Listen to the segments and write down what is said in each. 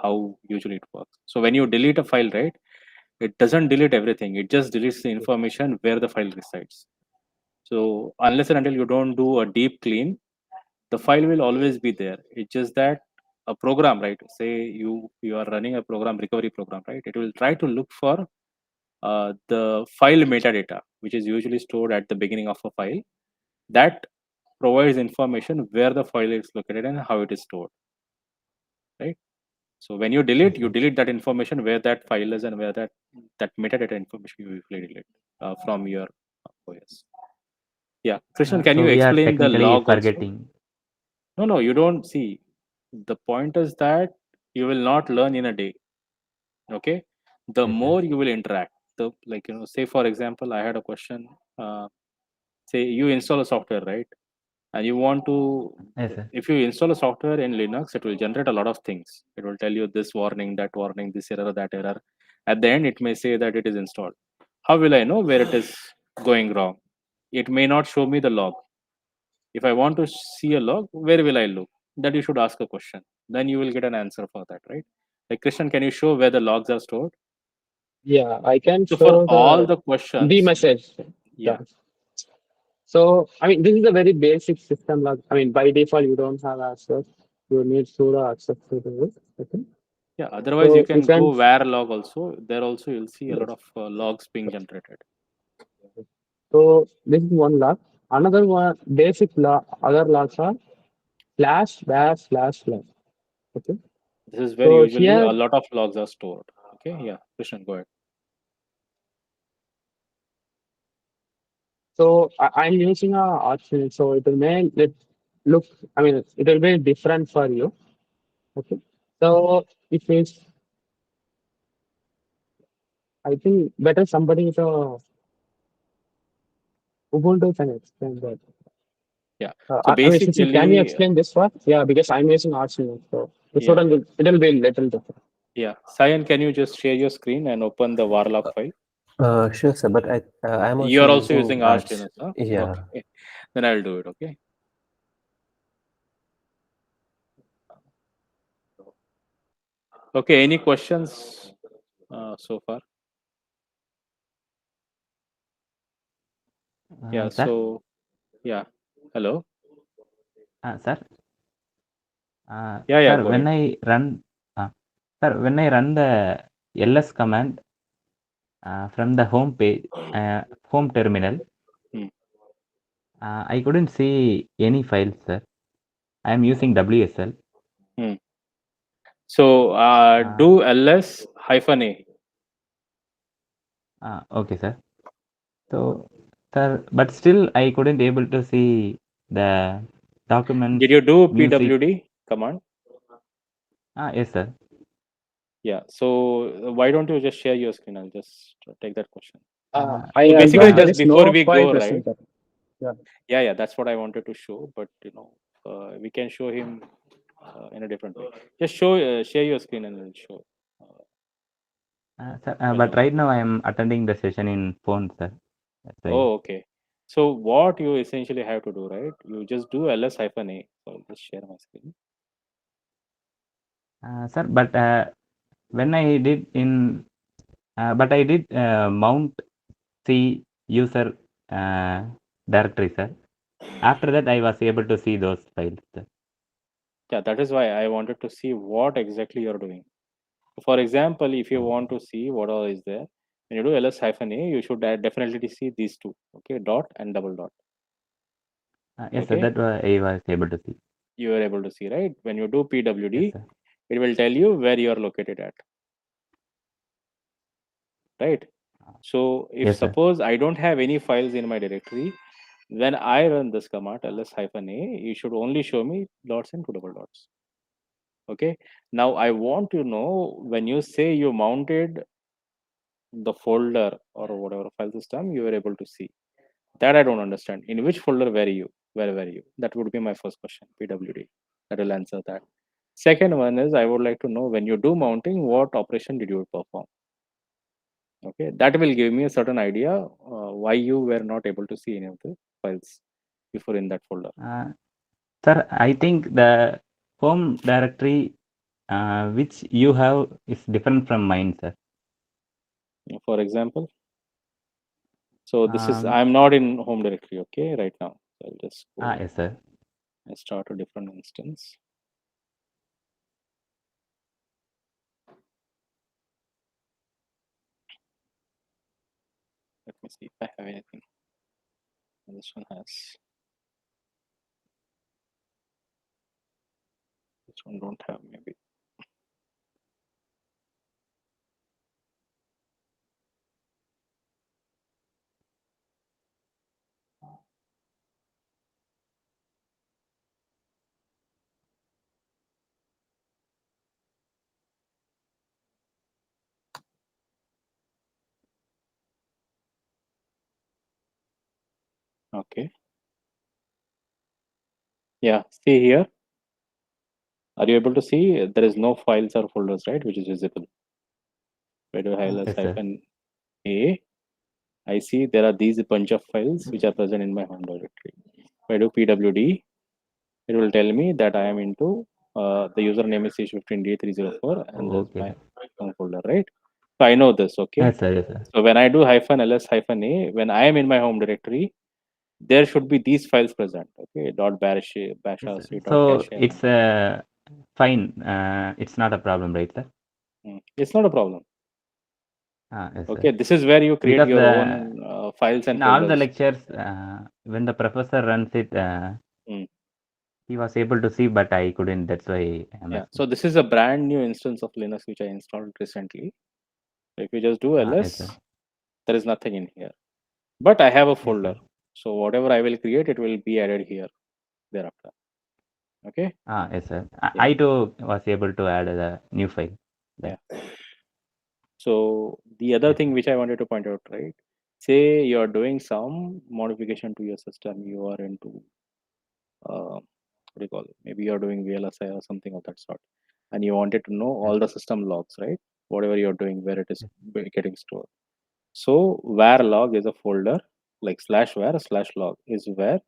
how usually it works. So when you delete a file, right, it doesn't delete everything. It just deletes the information where the file resides. So unless and until you don't do a deep clean, the file will always be there. It's just that a program, right? Say you are running a program, recovery program, right? It will try to look for the file metadata, which is usually stored at the beginning of a file. That provides information where the file is located and how it is stored, right? So when you delete that information where that file is and where that metadata information you usually delete from your OS. Yeah, Krishnan, can So you we are explain the technically log also? forgetting. No, you don't see. The point is that you will not learn in a day. Okay, the Yes, sir. more you will interact, the like say for example, I had a question. Uh, Say you install a software, right? And you want to, Yes, sir. if you install a software in Linux, it will generate a lot of things. It will tell you this warning, that warning, this error, that error. At the end, it may say that it is installed. How will I know where it is going wrong? It may not show me the log. If I want to see a log, where will I look? That you should ask a question. Then you will get an answer for that, right? Like Christian, can you show where the logs are stored? Yeah, I can So for show all the the the questions, message. yeah, Yeah. So, I mean, this is a very basic system. Like, I mean, by default, you don't have access. You need sudo access to this. Okay. yeah. Otherwise, you So, you can can, go where log also. There also you'll see a lot yes. of logs being generated. So, this is one log. Another one, basic log, other logs are slash, dash, slash, slash. Okay. This is where So, usually here, a lot of logs are stored. Okay, yeah, Krishnan, go ahead. so I'm using a option. So, it will make it look, I mean, it will be different for you. Okay. So, if it's, I think better somebody with a Ubuntu can explain that. Yeah. So I mean, Shishi, can you basically, explain this one? Yeah, because I'm using Arch Linux, so the yeah, student will, it will be little different. yeah. Sayan, can you just share your screen and open the warlock file? Sure, sir. But I'm You also are also using using Arch Arch. Linux, huh? Yeah. Okay, then I'll do it. Okay. Okay. Any questions so far? Yeah. Sir, So yeah. Hello. sir, Yeah. Yeah. sir, Go when ahead. I run, sir, when I run the ls command from the home page, home terminal, Hmm. I couldn't see any files, sir. I am using WSL. Hmm. So do ls -a. Okay, sir. So, sir, but still I couldn't able to see the documents, Did you do music. pwd command? Yes, sir. Yeah. So why don't you just share your screen? I'll just take that question. I So basically, assume there just is before no we file go, right? present. Yeah. Yeah, yeah, that's what I wanted to show. But we can show him in a different way. Just show, share your screen, and we'll show. Sir, When but you. right now I am attending the session in phone, sir. That's why. Oh, okay. So what you essentially have to do, right? You just do ls-a. So I'll just share my screen. Sir, but when I did in, but I did mount C user directory, sir. After that, I was able to see those files, sir. Yeah, that is why I wanted to see what exactly you're doing. For example, if you want to see what all is there, when you do ls-a, you should definitely see these two. Okay, dot and double dot. Yes, sir. Okay, That I was able to see. you are able to see, right? When you do Yes, pwd, sir. it will tell you where you are located at, right? So if Yes, sir. suppose I don't have any files in my directory, when I run this command ls-a, you should only show me dots and two double dots. Okay. Now I want to know, when you say you mounted the folder or whatever file system, you were able to see. That I don't understand. In which folder were you? Where were you? That would be my first question. PWD. That will answer that. Second one is, I would like to know, when you do mounting, what operation did you perform? Okay, that will give me a certain idea why you were not able to see any of the files before in that folder. Sir, I think the home directory which you have is different from mine, sir. For example, so this is, Um, I'm not in home directory, okay, right now. So I'll just go yes, sir. and start a different instance. Let me see if I have anything. This one has, this one don't have maybe. Okay. Yeah, see here. Are you able to see there is no files or folders, right? Which is visible. Where do I highlight Yes, sir. hyphen A? I see there are these bunch of files which are present in my home directory. If I do pwd, it will tell me that I am into the username is c15d304 and there's Okay, my sir. home folder, right? So I know this, okay? Yes, sir. Yes, sir. So when I do hyphen ls hyphen a, when I am in my home directory, there should be these files present, okay? Dot bash, bash Yes, sir. rc, dot So cache. it's fine. It's not a problem, right, sir? It's not a problem. Yes, Okay, sir. this is where you create Because your own files and in all the folders. lectures, when the professor runs it, Mm. he was able to see, but I couldn't. That's why I'm Yeah, asking. so this is a brand new instance of Linux which I installed recently. So if you just do Yes, sir. ls, there is nothing in here. But I have a Yes, folder. sir. So whatever I will create, it will be added here thereafter. Okay? Yes, sir. Yeah, I too was able to add a new file. yeah. There. So the other Yes, thing sir. which I wanted to point out, right? Say you're doing some modification to your system, you are into what do you call it? Maybe you're doing VLSI or something of that sort, and you wanted to know Yes. all the system logs, right? Whatever you're doing, where it is getting stored. So var log is a folder, like slash var slash log is where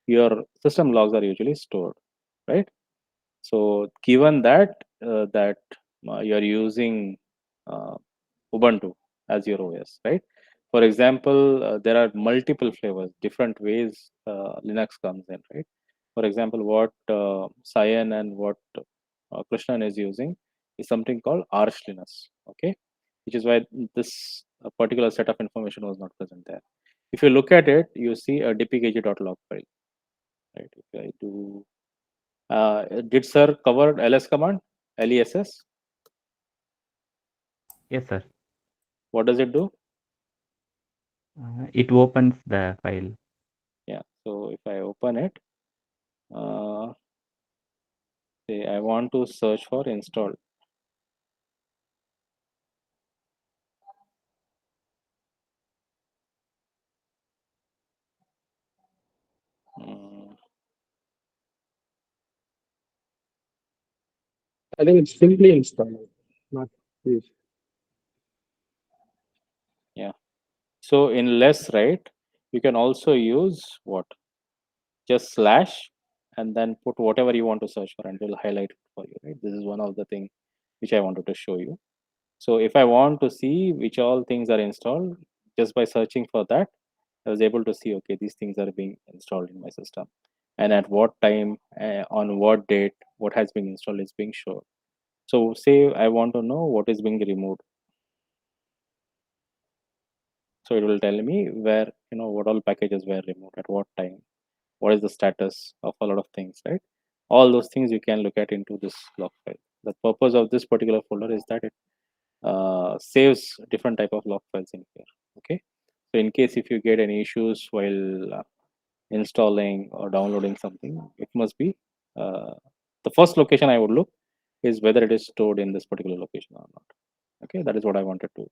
your system logs are usually stored, right? So given that you're using uh, Ubuntu as your OS, right? For example, there are multiple flavors, different ways Linux comes in, right? For example, what Cyan and what Krishnan is using is something called Arch Linux, okay? Which is why this particular set of information was not present there. If you look at it, you see a dpkg.log file, right? If I do, did sir cover ls command, LESS? Yes, sir. What does it do? It opens the file. Yeah, so if I open it, uh, say I want to search for install. Mm, I think it's simply installed, not used. yeah. So in less, right, you can also use what? Just slash and then put whatever you want to search for and it will highlight it for you, right? This is one of the thing which I wanted to show you. So if I want to see which all things are installed, just by searching for that, I was able to see, okay, these things are being installed in my system. And at what time, on what date, what has been installed is being shown. So say I want to know what is being removed. So it will tell me where, what all packages were removed, at what time, what is the status of a lot of things, right? All those things you can look at into this log file. The purpose of this particular folder is that it saves different type of log files in here, okay? So in case if you get any issues while installing or downloading something, it must be the first location I would look is whether it is stored in this particular location or not. Okay, that is what I wanted to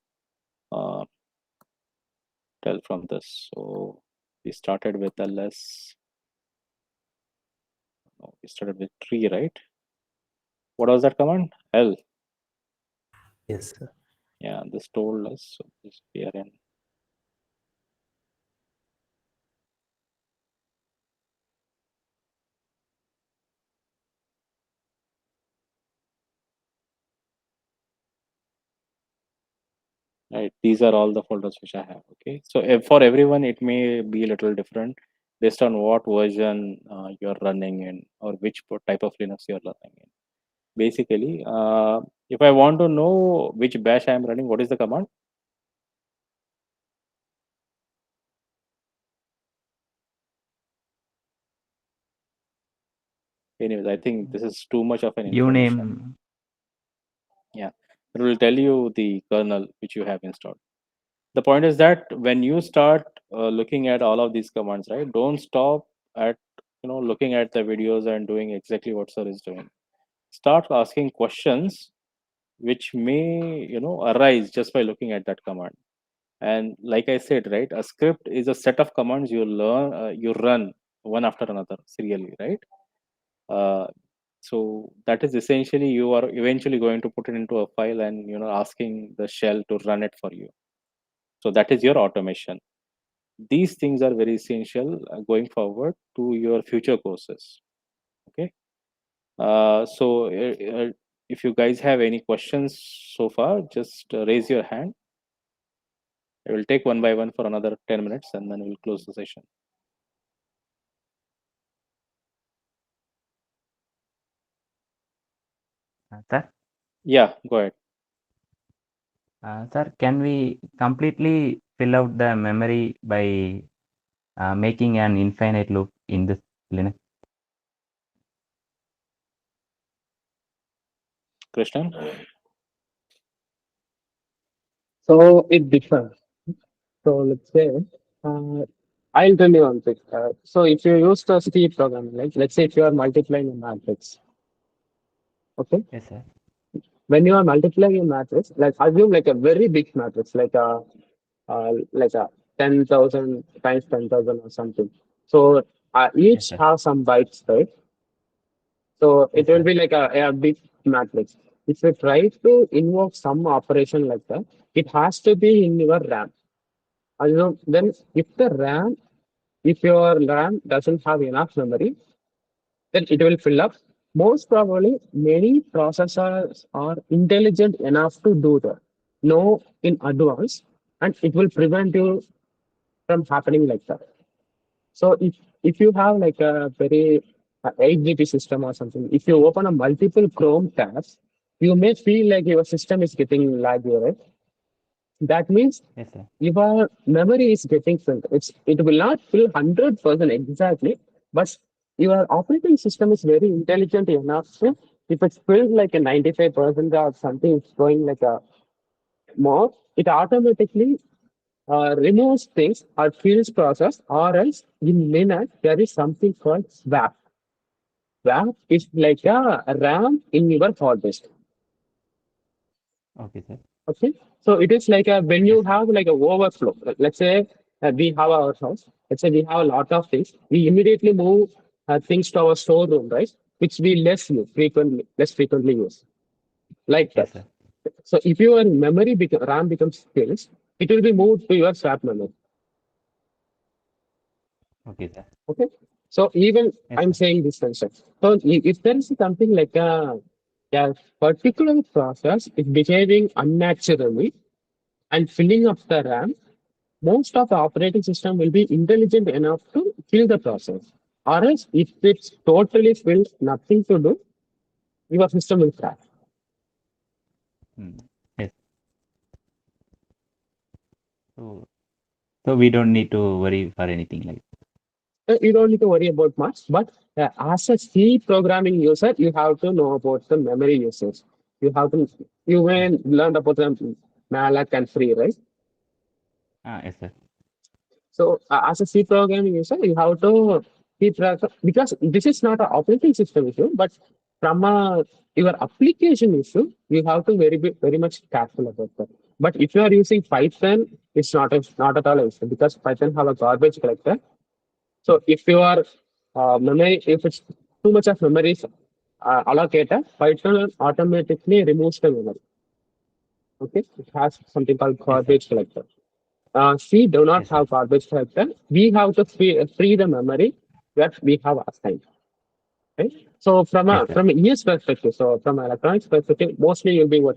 uh, tell from this. So we started with ls. No, we started with tree, right? What was that command? L. Yes, sir. Yeah, this told us. So this we are in. Right, these are all the folders which I have. Okay, so for everyone it may be a little different based on what version you're running in or which type of Linux you're running in. Basically, if I want to know which bash I am running, what is the command? Anyways, I think this is too much of an information. uname. Yeah, it will tell you the kernel which you have installed. The point is that when you start looking at all of these commands, right, don't stop at looking at the videos and doing exactly what sir is doing. Start asking questions which may arise just by looking at that command. And like I said, right, a script is a set of commands you run one after another serially, right? uh, so that is essentially you are eventually going to put it into a file and asking the shell to run it for you. So that is your automation. These things are very essential going forward to your future courses. Okay. If you guys have any questions so far, just raise your hand. I will take one by one for another 10 minutes and then we'll close the session. Sir, Yeah, go ahead. sir, can we completely fill out the memory by making an infinite loop in this Linux? Krishnan? So it differs. So let's say, uh, I'll tell you one thing. So if you use the C program, like let's say if you are multiplying a matrix, okay, Yes, sir. when you are multiplying a matrix, like assume like a very big matrix, like a 10,000 times 10,000 or something. So Yes, each sir. have some bytes, right? So it Yes, will sir. be like a big matrix. If you try to invoke some operation like that, it has to be in your RAM. Then if your RAM doesn't have enough memory, then it will fill up. Most probably, many processors are intelligent enough to do that. Know in advance, and it will prevent you from happening like that. So if you have like a very 8 GB system or something, if you open a multiple Chrome tabs, you may feel like your system is getting laggy, right? That means Yes, sir. your memory is getting filled. It will not fill 100% exactly, but your operating system is very intelligent enough to, if it's filled like a 95% or something, it's going like a more, it automatically removes things or fields process, or else in Linux there is something called swap. Swap is like a RAM in your hard disk. Okay, sir. Okay, so it is like a when you Yes, sir. have like a overflow. Let's say we have our house. Let's say we have a lot of things. We immediately move things to our storeroom, right? Which we less frequently use, like Yes, that. sir. So if your RAM becomes filled, it will be moved to your swap memory. Okay, sir. Okay. So even Yes, I'm sir. saying this concept. So if there is something like a particular process is behaving unnaturally and filling up the RAM, most of the operating system will be intelligent enough to kill the process. Or else, if it's totally filled, nothing to do, your system will crash. Hmm. Yes. So, so we don't need to worry for anything like. You don't need to worry about much, but as a C programming user, you have to know about the memory usage. You may Yes. learn about the malloc and free, right? Yes, sir. So as a C programming user, you have to keep track of, because this is not an operating system issue, but from your application issue, you have to very much careful about that. But if you are using Python, it's not at all an issue, because Python have a garbage collector. So if you are memory, if it's too much of memory is allocated, Python automatically removes the memory. Okay, it has something called Yes, sir. garbage collector. C do not Yes, sir. have garbage collector. We have to free the memory that we have assigned. Right? So Yes, sir. from a ES perspective, so from an electronics perspective, mostly you'll be working